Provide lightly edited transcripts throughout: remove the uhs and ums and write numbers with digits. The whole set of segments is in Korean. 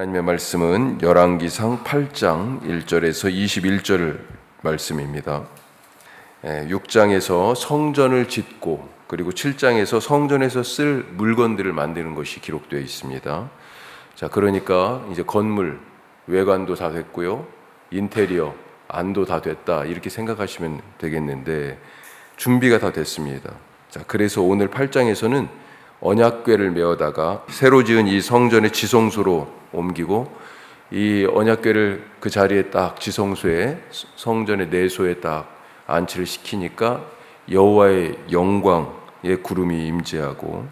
하나님의 말씀은 열왕기상 8장 1절에서 21절 말씀입니다. 6장에서 성전을 짓고 그리고 7장에서 성전에서 쓸 물건들을 만드는 것이 기록되어 있습니다. 자, 그러니까 이제 건물 외관도 다 됐고요. 인테리어 안도 다 됐다. 이렇게 생각하시면 되겠는데 준비가 다 됐습니다. 자, 그래서 오늘 8장에서는 언약궤를 메어다가 새로 지은 이 성전의 지성소로 옮기고 이 언약궤를 그 자리에 딱 지성소에 성전의 내소에 딱 안치를 시키니까 여호와의 영광의 구름이 임재하고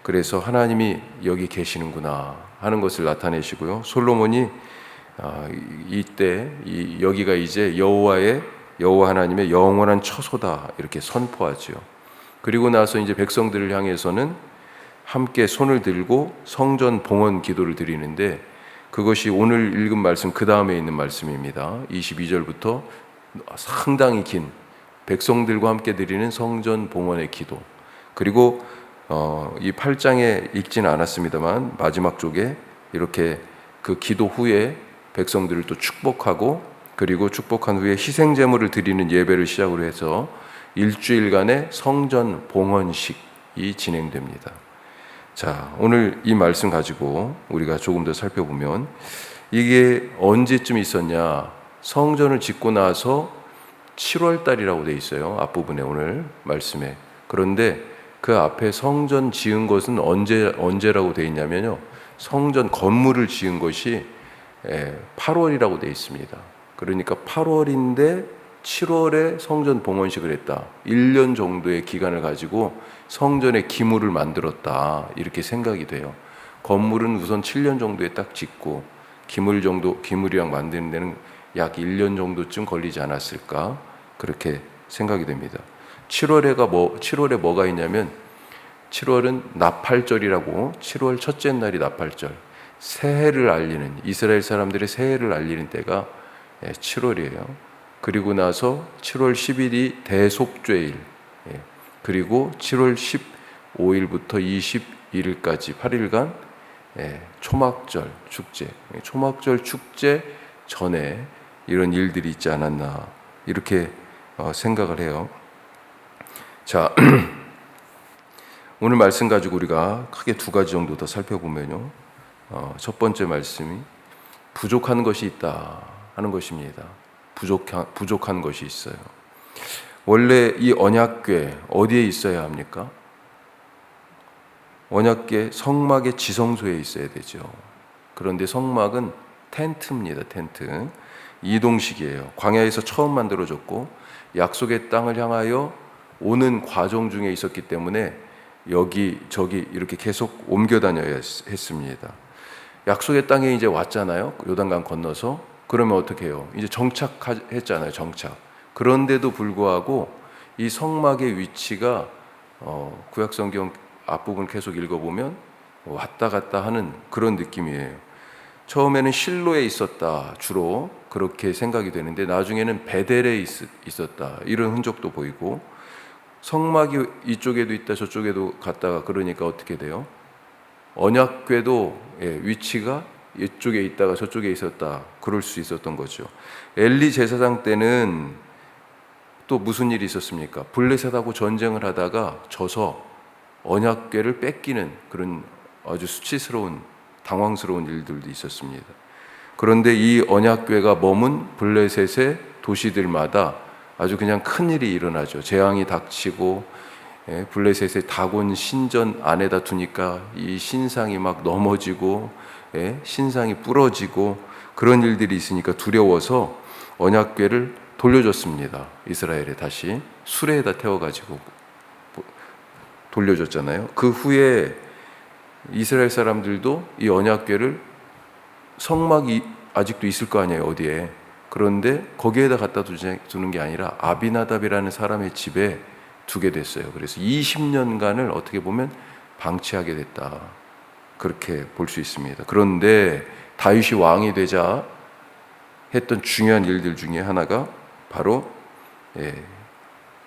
그래서 하나님이 여기 계시는구나 하는 것을 나타내시고요. 솔로몬이 이때 여기가 이제 여호와 하나님의 영원한 처소다 이렇게 선포하죠. 그리고 나서 이제 백성들을 향해서는 함께 손을 들고 성전 봉헌 기도를 드리는데 그것이 오늘 읽은 말씀 그 다음에 있는 말씀입니다. 22절부터 상당히 긴 백성들과 함께 드리는 성전 봉헌의 기도. 그리고 이 8장에 읽지는 않았습니다만 마지막 쪽에 이렇게 그 기도 후에 백성들을 또 축복하고 그리고 축복한 후에 희생 제물을 드리는 예배를 시작으로 해서 일주일간의 성전 봉헌식이 진행됩니다. 자, 오늘 이 말씀 가지고 우리가 조금 더 살펴보면 이게 언제쯤 있었냐? 성전을 짓고 나서 7월 달이라고 돼 있어요. 앞부분에 오늘 말씀에. 그런데 그 앞에 성전 지은 것은 언제라고 돼 있냐면요. 성전 건물을 지은 것이 8월이라고 돼 있습니다. 그러니까 8월인데 7월에 성전 봉헌식을 했다. 1년 정도의 기간을 가지고 성전의 기물을 만들었다. 이렇게 생각이 돼요. 건물은 우선 7년 정도에 딱 짓고 기물이랑 만드는 데는 약 1년 정도쯤 걸리지 않았을까? 그렇게 생각이 됩니다. 7월에 뭐가 있냐면 7월은 나팔절이라고 7월 첫째 날이 나팔절. 새해를 알리는 이스라엘 사람들의 새해를 알리는 때가 7월이에요. 그리고 나서 7월 10일이 대속죄일, 그리고 7월 15일부터 21일까지 8일간 초막절 축제, 초막절 축제 전에 이런 일들이 있지 않았나 이렇게 생각을 해요. 자, 오늘 말씀 가지고 우리가 크게 두 가지 정도 더 살펴보면요. 첫 번째 말씀이 부족한 것이 있다 하는 것입니다. 부족한 것이 있어요. 원래 이 언약궤 어디에 있어야 합니까? 언약궤 성막의 지성소에 있어야 되죠. 그런데 성막은 텐트입니다. 텐트. 이동식이에요. 광야에서 처음 만들어졌고 약속의 땅을 향하여 오는 과정 중에 있었기 때문에 여기저기 이렇게 계속 옮겨 다녀야 했습니다. 약속의 땅에 이제 왔잖아요. 요단강 건너서. 그러면 어떻게 해요? 이제 정착했잖아요. 정착. 그런데도 불구하고 이 성막의 위치가 구약성경 앞부분 계속 읽어보면 왔다 갔다 하는 그런 느낌이에요. 처음에는 실로에 있었다 주로 그렇게 생각이 되는데 나중에는 베델에 있었다 이런 흔적도 보이고 성막이 이쪽에도 있다 저쪽에도 갔다가 그러니까 어떻게 돼요? 언약궤도 위치가 이쪽에 있다가 저쪽에 있었다 그럴 수 있었던 거죠. 엘리 제사장 때는 또 무슨 일이 있었습니까? 블레셋하고 전쟁을 하다가 져서 언약궤를 뺏기는 그런 아주 수치스러운 당황스러운 일들도 있었습니다. 그런데 이 언약궤가 머문 블레셋의 도시들마다 아주 그냥 큰 일이 일어나죠. 재앙이 닥치고 블레셋의 다곤 신전 안에다 두니까 이 신상이 막 넘어지고 신상이 부러지고 그런 일들이 있으니까 두려워서 언약궤를 돌려줬습니다. 이스라엘에 다시 수레에다 태워가지고 돌려줬잖아요. 그 후에 이스라엘 사람들도 이 언약궤를 성막이 아직도 있을 거 아니에요. 어디에. 그런데 거기에다 갖다 두는 게 아니라 아비나답이라는 사람의 집에 두게 됐어요. 그래서 20년간을 어떻게 보면 방치하게 됐다. 그렇게 볼 수 있습니다. 그런데 다윗이 왕이 되자 했던 중요한 일들 중에 하나가 바로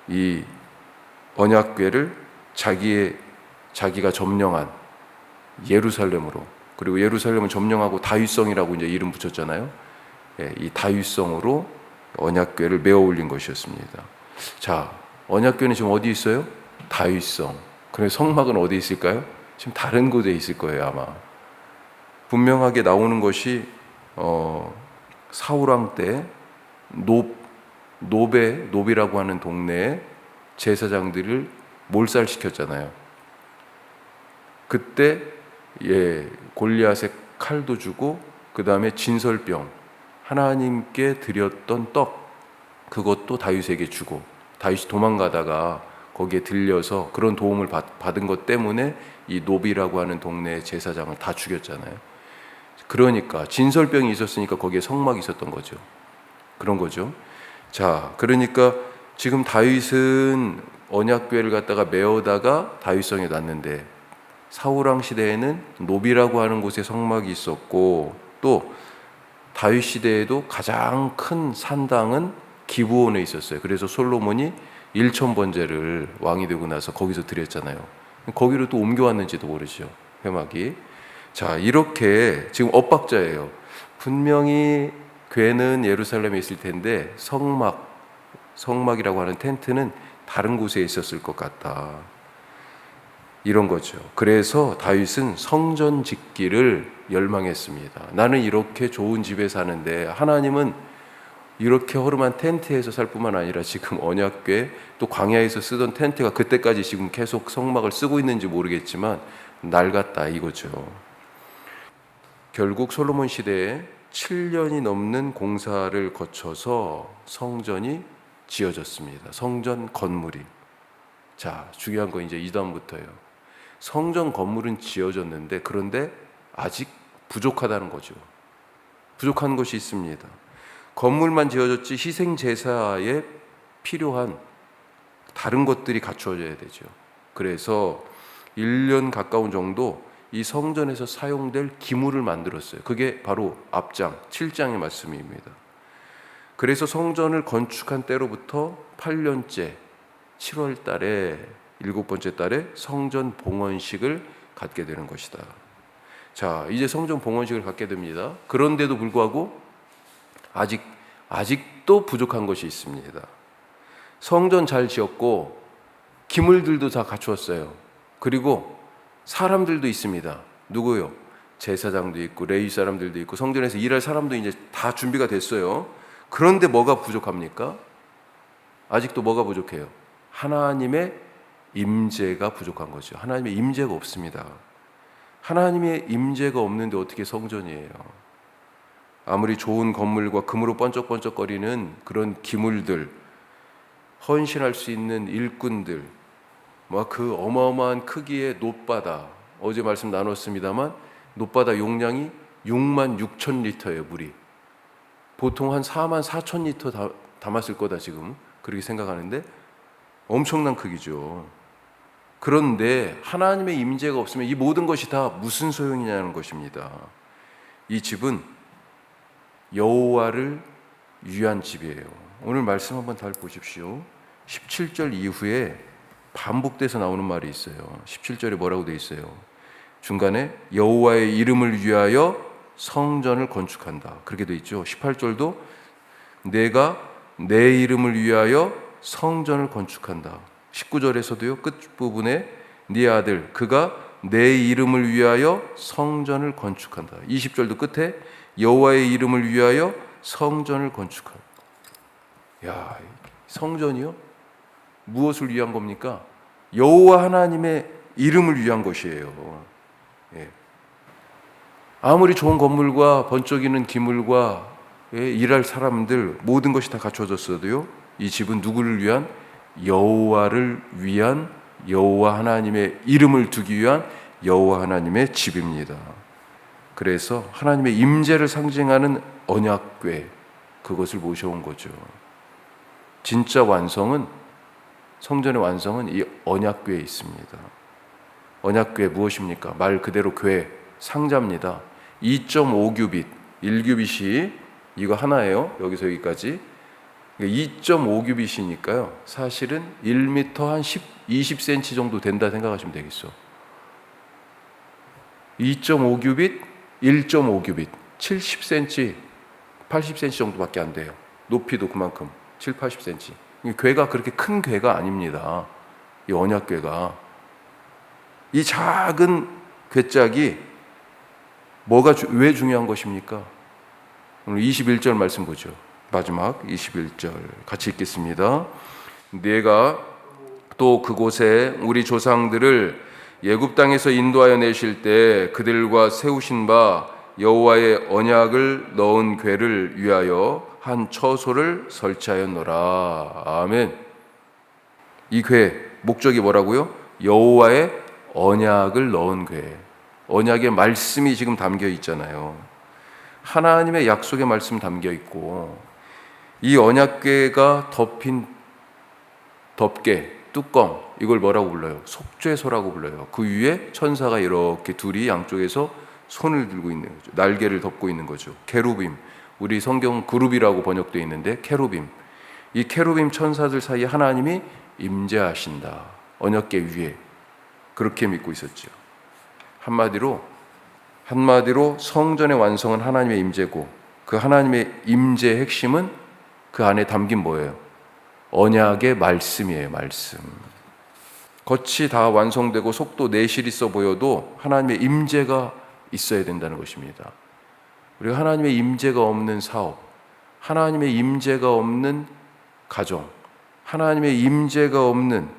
이 언약궤를 자기가 점령한 예루살렘으로 그리고 예루살렘을 점령하고 다윗성이라고 이제 이름 붙였잖아요. 예, 이 다윗성으로 언약궤를 메어 올린 것이었습니다. 자, 언약궤는 지금 어디 있어요? 다윗성. 그럼 성막은 어디 있을까요? 지금 다른 곳에 있을 거예요, 아마. 분명하게 나오는 것이 사울왕 때 노비라고 하는 동네에 제사장들을 몰살시켰잖아요. 그때 골리앗의 칼도 주고 그 다음에 진설병, 하나님께 드렸던 떡, 그것도 다윗에게 주고, 다윗이 도망가다가 거기에 들려서 그런 도움을 받은 것 때문에 이 노비라고 하는 동네의 제사장을 다 죽였잖아요. 그러니까 진설병이 있었으니까 거기에 성막이 있었던 거죠. 그런 거죠. 자, 그러니까 지금 다윗은 언약궤를 갖다가 메어다가 다윗성에 놨는데, 사울왕 시대에는 노비라고 하는 곳에 성막이 있었고, 또 다윗 시대에도 가장 큰 산당은 기브온에 있었어요. 그래서 솔로몬이 1000번제를 왕이 되고 나서 거기서 드렸잖아요. 거기로 또 옮겨왔는지도 모르죠, 회막이. 자, 이렇게 지금 엇박자예요. 분명히 궤는 예루살렘에 있을 텐데 성막이라고 하는 텐트는 다른 곳에 있었을 것 같다, 이런 거죠. 그래서 다윗은 성전 짓기를 열망했습니다. 나는 이렇게 좋은 집에 사는데 하나님은 이렇게 허름한 텐트에서 살 뿐만 아니라 지금 언약궤, 또 광야에서 쓰던 텐트가 그때까지 지금 계속 성막을 쓰고 있는지 모르겠지만 낡았다, 이거죠. 결국 솔로몬 시대에 7년이 넘는 공사를 거쳐서 성전이 지어졌습니다. 성전 건물이. 자, 중요한 건 이제 이 다음부터예요. 성전 건물은 지어졌는데, 그런데 아직 부족하다는 거죠. 부족한 것이 있습니다. 건물만 지어졌지 희생 제사에 필요한 다른 것들이 갖추어져야 되죠. 그래서 1년 가까운 정도 이 성전에서 사용될 기물을 만들었어요. 그게 바로 앞장 7장의 말씀입니다. 그래서 성전을 건축한 때로부터 8년째 7월 달에 7번째 달에 성전 봉헌식을 갖게 되는 것이다. 자, 이제 성전 봉헌식을 갖게 됩니다. 그런데도 불구하고 아직도 부족한 것이 있습니다. 성전 잘 지었고 기물들도 다 갖추었어요. 그리고 사람들도 있습니다. 누구요? 제사장도 있고 레위 사람들도 있고 성전에서 일할 사람도 이제 다 준비가 됐어요. 그런데 뭐가 부족합니까? 아직도 뭐가 부족해요? 하나님의 임재가 부족한 거죠. 하나님의 임재가 없습니다. 하나님의 임재가 없는데 어떻게 성전이에요? 아무리 좋은 건물과 금으로 번쩍번쩍거리는 그런 기물들, 헌신할 수 있는 일꾼들, 그 어마어마한 크기의 놋바다, 어제 말씀 나눴습니다만 놋바다 용량이 6만 6천 리터예요. 물이 보통 한 4만 4천 리터 담았을 거다 지금 그렇게 생각하는데 엄청난 크기죠. 그런데 하나님의 임재가 없으면 이 모든 것이 다 무슨 소용이냐는 것입니다. 이 집은 여호와를 위한 집이에요. 오늘 말씀 한번 잘 보십시오. 17절 이후에 반복돼서 나오는 말이 있어요. 17절에 뭐라고 돼 있어요? 중간에 여호와의 이름을 위하여 성전을 건축한다, 그렇게 돼 있죠. 18절도 내가 내 이름을 위하여 성전을 건축한다. 19절에서도요, 끝부분에 네 아들 그가 내 이름을 위하여 성전을 건축한다. 20절도 끝에 여호와의 이름을 위하여 성전을 건축한다. 야, 성전이요? 무엇을 위한 겁니까? 여호와 하나님의 이름을 위한 것이에요. 예. 아무리 좋은 건물과 번쩍이는 기물과 일할 사람들 모든 것이 다 갖춰졌어도요, 이 집은 누구를 위한? 여호와를 위한, 여호와 하나님의 이름을 두기 위한 여호와 하나님의 집입니다. 그래서 하나님의 임재를 상징하는 언약궤, 그것을 모셔온 거죠. 진짜 완성은, 성전의 완성은 이 언약궤에 있습니다. 언약궤 무엇입니까? 말 그대로 궤, 상자입니다. 2.5규빗, 1규빗이 이거 하나예요. 여기서 여기까지 2.5규빗이니까요 사실은 1m 한 20cm 정도 된다 생각하시면 되겠어. 2.5규빗, 1.5규빗, 70cm, 80cm 정도밖에 안 돼요. 높이도 그만큼 7, 80cm. 궤가 그렇게 큰 궤가 아닙니다. 이 언약궤가. 이 작은 궤짝이 왜 중요한 것입니까? 오늘 21절 말씀 보죠. 마지막 21절 같이 읽겠습니다. 내가 또 그곳에 우리 조상들을 애굽 땅에서 인도하여 내실 때 그들과 세우신 바 여호와의 언약을 넣은 궤를 위하여 한 처소를 설치하였노라. 아멘. 이 궤 목적이 뭐라고요? 여호와의 언약을 넣은 궤. 언약의 말씀이 지금 담겨 있잖아요. 하나님의 약속의 말씀 담겨 있고, 이 언약궤가 덮인 덮개, 뚜껑, 이걸 뭐라고 불러요? 속죄소라고 불러요. 그 위에 천사가 이렇게 둘이 양쪽에서 손을 들고 있는 거죠. 날개를 덮고 있는 거죠. 케루빔. 우리 성경 그룹이라고 번역되어 있는데 케루빔. 이 케루빔 천사들 사이에 하나님이 임재하신다. 언약궤 위에. 그렇게 믿고 있었죠. 한마디로 성전의 완성은 하나님의 임재고, 그 하나님의 임재의 핵심은 그 안에 담긴 뭐예요? 언약의 말씀이에요. 말씀. 겉이 다 완성되고 속도 내실 있어 보여도 하나님의 임재가 있어야 된다는 것입니다. 우리가 하나님의 임재가 없는 사업, 하나님의 임재가 없는 가정, 하나님의 임재가 없는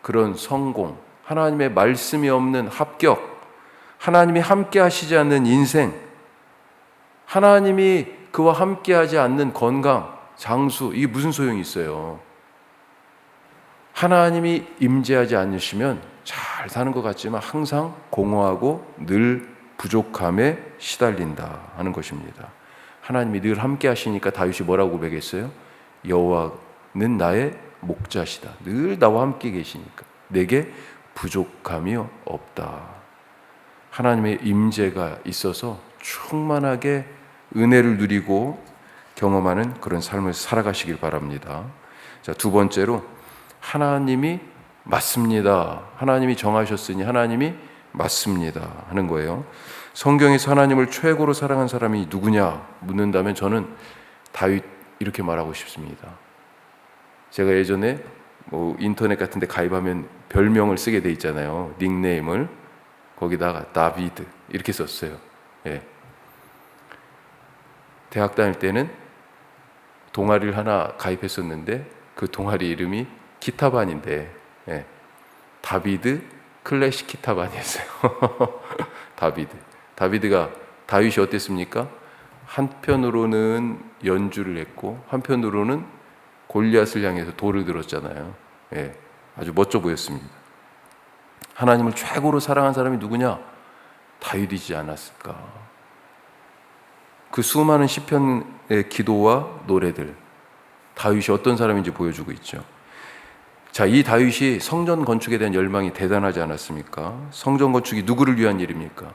그런 성공, 하나님의 말씀이 없는 합격, 하나님이 함께 하시지 않는 인생, 하나님이 그와 함께 하지 않는 건강, 장수, 이게 무슨 소용이 있어요? 하나님이 임재하지 않으시면 잘 사는 것 같지만 항상 공허하고 늘 부족함에 시달린다 하는 것입니다. 하나님이 늘 함께 하시니까 다윗이 뭐라고 고백했어요? 여호와는 나의 목자시다. 늘 나와 함께 계시니까 내게 부족함이 없다. 하나님의 임재가 있어서 충만하게 은혜를 누리고 경험하는 그런 삶을 살아가시길 바랍니다. 자, 두 번째로 하나님이 맞습니다. 하나님이 정하셨으니 하나님이 맞습니다 하는 거예요. 성경에서 하나님을 최고로 사랑한 사람이 누구냐 묻는다면 저는 다윗 이렇게 말하고 싶습니다. 제가 예전에 인터넷 같은 데 가입하면 별명을 쓰게 돼 있잖아요. 닉네임을. 거기다가 다비드 이렇게 썼어요. 예. 대학 다닐 때는 동아리를 하나 가입했었는데 그 동아리 이름이 기타반인데 다비드 클래식 기타반이었어요. 다비드가 다윗이 어땠습니까? 한편으로는 연주를 했고 한편으로는 골리앗을 향해서 돌을 들었잖아요. 아주 멋져 보였습니다. 하나님을 최고로 사랑한 사람이 누구냐? 다윗이지 않았을까? 그 수많은 시편의 기도와 노래들, 다윗이 어떤 사람인지 보여주고 있죠. 자, 이 다윗이 성전 건축에 대한 열망이 대단하지 않았습니까? 성전 건축이 누구를 위한 일입니까?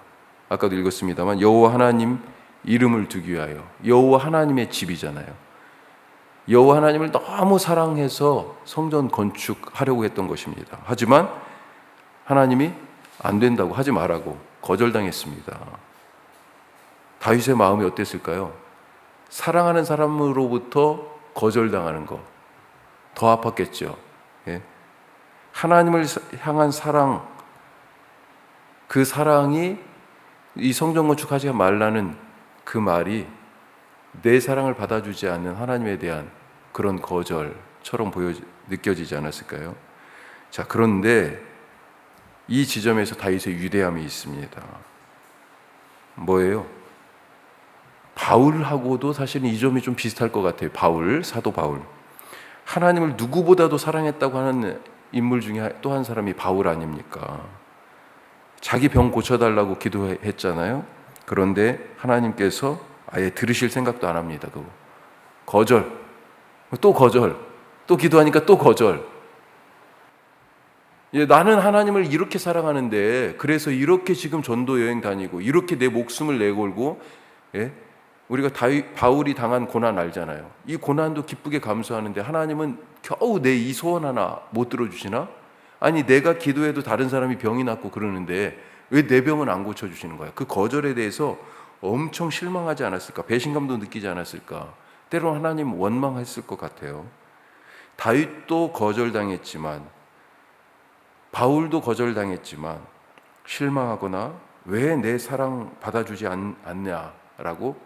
아까도 읽었습니다만 여호와 하나님 이름을 두기 위하여. 여호와 하나님의 집이잖아요. 여호와 하나님을 너무 사랑해서 성전 건축하려고 했던 것입니다. 하지만 하나님이 안 된다고, 하지 말라고 거절당했습니다. 다윗의 마음이 어땠을까요? 사랑하는 사람으로부터 거절당하는 거 더 아팠겠죠. 하나님을 향한 사랑, 그 사랑이 이 성전 건축하지 말라는 그 말이 내 사랑을 받아주지 않는 하나님에 대한 그런 거절처럼 느껴지지 않았을까요? 자, 그런데 이 지점에서 다윗의 위대함이 있습니다. 뭐예요? 바울하고도 사실은 이 점이 좀 비슷할 것 같아요. 사도 바울. 하나님을 누구보다도 사랑했다고 하는 인물 중에 또 한 사람이 바울 아닙니까? 자기 병 고쳐달라고 기도했잖아요. 그런데 하나님께서 아예 들으실 생각도 안 합니다. 그거. 거절. 또 기도하니까 또 거절. 나는 하나님을 이렇게 사랑하는데 그래서 이렇게 지금 전도 여행 다니고 이렇게 내 목숨을 내걸고 우리가 바울이 당한 고난 알잖아요. 이 고난도 기쁘게 감수하는데 하나님은 겨우 내 이 소원 하나 못 들어주시나? 아니 내가 기도해도 다른 사람이 병이 낫고 그러는데 왜 내 병은 안 고쳐주시는 거야? 그 거절에 대해서 엄청 실망하지 않았을까? 배신감도 느끼지 않았을까? 때론 하나님 원망했을 것 같아요. 다윗도 거절당했지만, 바울도 거절당했지만 실망하거나 왜 내 사랑 받아주지 않냐라고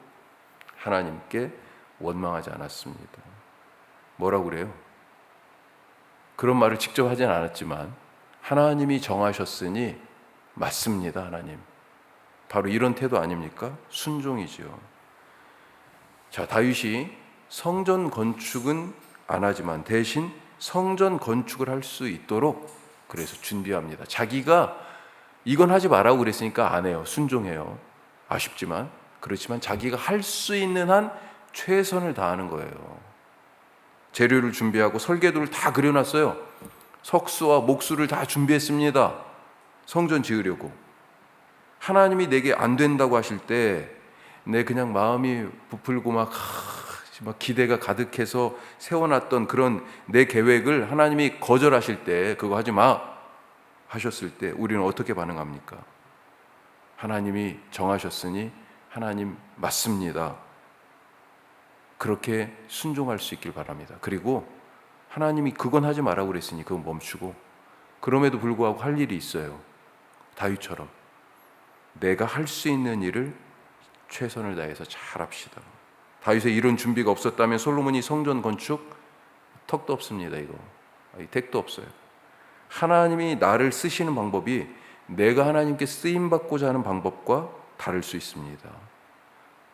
하나님께 원망하지 않았습니다. 뭐라고 그래요? 그런 말을 직접 하진 않았지만 하나님이 정하셨으니 맞습니다, 하나님. 바로 이런 태도 아닙니까? 순종이지요. 자, 다윗이 성전 건축은 안 하지만 대신 성전 건축을 할 수 있도록 그래서 준비합니다. 자기가 이건 하지 말라고 그랬으니까 안 해요. 순종해요. 아쉽지만 그렇지만 자기가 할 수 있는 한 최선을 다하는 거예요. 재료를 준비하고 설계도를 다 그려놨어요. 석수와 목수를 다 준비했습니다. 성전 지으려고. 하나님이 내게 안 된다고 하실 때 내 그냥 마음이 부풀고 막 기대가 가득해서 세워놨던 그런 내 계획을 하나님이 거절하실 때 그거 하지 마 하셨을 때 우리는 어떻게 반응합니까? 하나님이 정하셨으니 하나님 맞습니다. 그렇게 순종할 수 있길 바랍니다. 그리고 하나님이 그건 하지 말라고 그랬으니 그건 멈추고 그럼에도 불구하고 할 일이 있어요. 다윗처럼 내가 할 수 있는 일을 최선을 다해서 잘합시다. 다윗의 이런 준비가 없었다면 솔로몬이 성전 건축 턱도 없습니다. 이거 택도 없어요. 하나님이 나를 쓰시는 방법이 내가 하나님께 쓰임받고자 하는 방법과 다를 수 있습니다.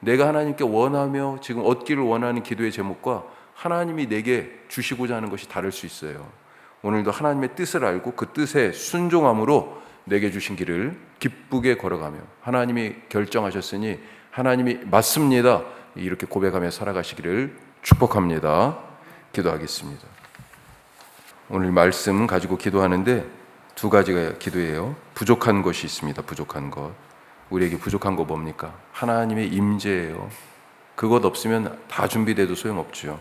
내가 하나님께 원하며 지금 얻기를 원하는 기도의 제목과 하나님이 내게 주시고자 하는 것이 다를 수 있어요. 오늘도 하나님의 뜻을 알고 그 뜻에 순종함으로 내게 주신 길을 기쁘게 걸어가며 하나님이 결정하셨으니 하나님이 맞습니다. 이렇게 고백하며 살아가시기를 축복합니다. 기도하겠습니다. 오늘 말씀 가지고 기도하는데 두 가지가 기도예요. 부족한 것이 있습니다. 부족한 것. 우리에게 부족한 거 뭡니까? 하나님의 임재예요. 그것 없으면 다 준비돼도 소용없죠.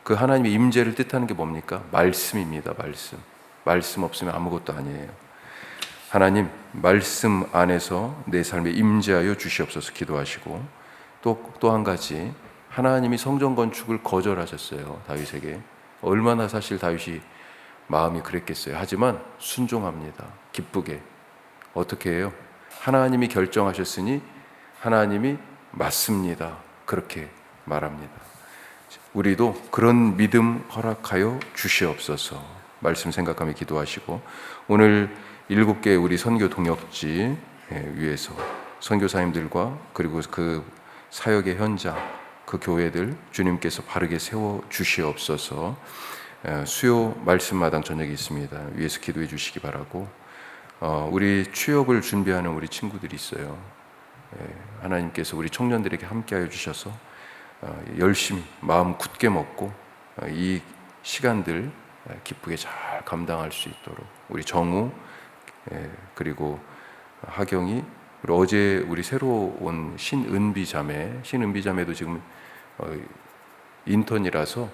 그 하나님의 임재를 뜻하는 게 뭡니까? 말씀입니다. 말씀. 말씀 없으면 아무것도 아니에요. 하나님, 말씀 안에서 내 삶에 임재하여 주시옵소서 기도하시고 또 한 가지 하나님이 성전 건축을 거절하셨어요. 다윗에게. 얼마나 사실 다윗이 마음이 그랬겠어요. 하지만 순종합니다. 기쁘게. 어떻게 해요? 하나님이 결정하셨으니 하나님이 맞습니다. 그렇게 말합니다. 우리도 그런 믿음 허락하여 주시옵소서. 말씀 생각하며 기도하시고 오늘 7개 우리 선교 동역지 위에서 선교사님들과 그리고 그 사역의 현장 그 교회들 주님께서 바르게 세워 주시옵소서. 수요 말씀마당 저녁이 있습니다. 위에서 기도해 주시기 바라고 우리 취업을 준비하는 우리 친구들이 있어요. 하나님께서 우리 청년들에게 함께하여 주셔서 열심히 마음 굳게 먹고 이 시간들 기쁘게 잘 감당할 수 있도록 우리 정우 그리고 하경이 그리고 어제 우리 새로 온 신은비 자매도 지금 인턴이라서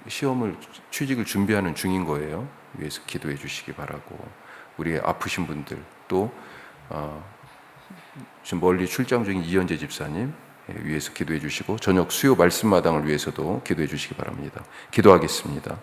시험을 취직을 준비하는 중인 거예요. 위해서 기도해 주시기 바라고 우리 아프신 분들 또 지금 멀리 출장 중인 이현재 집사님 위해서 기도해 주시고 저녁 수요 말씀마당을 위해서도 기도해 주시기 바랍니다. 기도하겠습니다.